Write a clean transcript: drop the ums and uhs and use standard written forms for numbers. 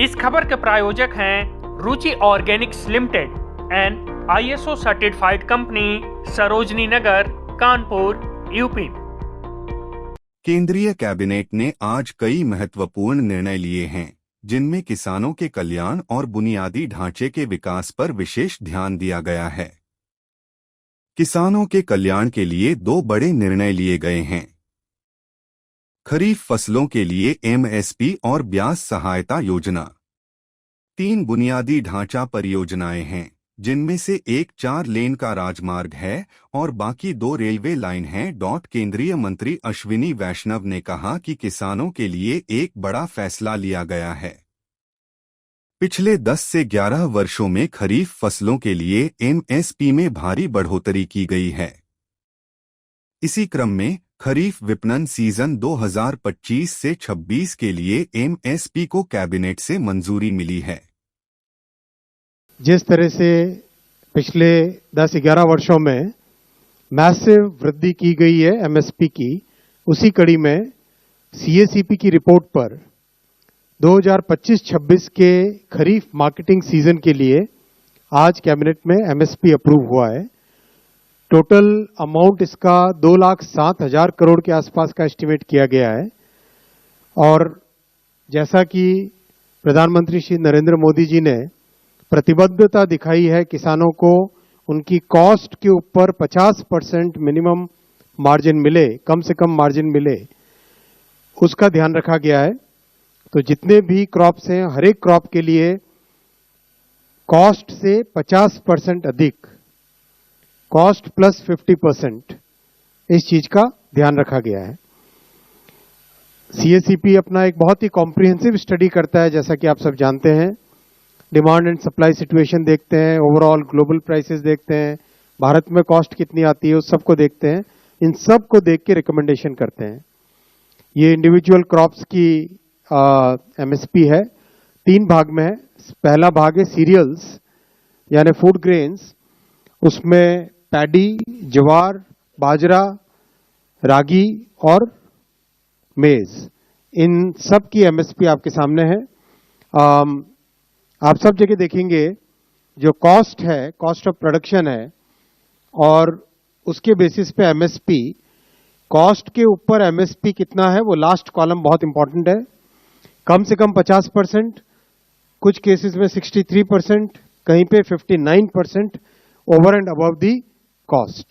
इस खबर के प्रायोजक हैं Ruchi organics limited and ISO certified company, Sarojini Nagar, Kanpur, UP. केंद्रीय कैबिनेट ने आज कई महत्वपूर्ण निर्णय लिए हैं, जिनमें किसानों के कल्याण और बुनियादी ढांचे के विकास पर विशेष ध्यान दिया गया है। किसानों के कल्याण के लिए दो बड़े निर्णय लिए गए हैं। खरीफ फसलों के लिए MSP और ब्याज सहायता योजना। 3 बुनियादी ढांचा परियोजनाएं हैं, जिनमें से एक 4 लेन का राजमार्ग है और बाकी 2 रेलवे लाइन हैं। केंद्रीय मंत्री अश्विनी वैष्णव ने कहा कि किसानों के लिए एक बड़ा फैसला लिया गया है। पिछले 10 से 11 वर्षों में खरीफ फसलों के लिए MSP में भारी बढ़ोतरी की गई है। इसी क्रम में खरीफ विपणन सीजन 2025 से 26 के लिए MSP को कैबिनेट से मंजूरी मिली है। जिस तरह से पिछले 10-11 वर्षों में मैसिव वृद्धि की गई है MSP की, उसी कड़ी में CACP की रिपोर्ट पर 2025-26 के खरीफ मार्केटिंग सीजन के लिए आज कैबिनेट में MSP अप्रूव हुआ है। टोटल अमाउंट इसका 2,07,000 करोड़ के आसपास का एस्टिमेट किया गया है। और जैसा कि प्रधानमंत्री श्री नरेंद्र मोदी जी ने प्रतिबद्धता दिखाई है किसानों को उनकी कॉस्ट के ऊपर 50% मिनिमम मार्जिन मिले, कम से कम मार्जिन मिले, उसका ध्यान रखा गया है। तो जितने भी क्रॉप्स हैं, हर एक क्रॉप के लिए कॉस्ट से 50% अधिक, कॉस्ट प्लस 50%, इस चीज का ध्यान रखा गया है। CACP अपना एक बहुत ही कॉम्प्रिहेंसिव स्टडी करता है, जैसा कि आप सब जानते हैं। डिमांड एंड सप्लाई सिचुएशन देखते हैं, ओवरऑल ग्लोबल प्राइसेस देखते हैं, भारत में कॉस्ट कितनी आती है उस सबको देखते हैं। इन सब को देख के रिकमेंडेशन करते हैं। ये इंडिविजुअल क्रॉप्स की MSP है, 3 भाग में है। पहला भाग है सीरियल्स यानी फूड ग्रेन्स, उसमें पैडी, ज्वार, बाजरा, रागी और मेज, इन सब की MSP आपके सामने है। आप सब जगह देखेंगे जो कॉस्ट है, कॉस्ट ऑफ प्रोडक्शन है, और उसके बेसिस पे MSP, कॉस्ट के ऊपर MSP कितना है वो लास्ट कॉलम बहुत इंपॉर्टेंट है। कम से कम 50%, कुछ केसेस में 63%, कहीं पे 59% over and above the cost.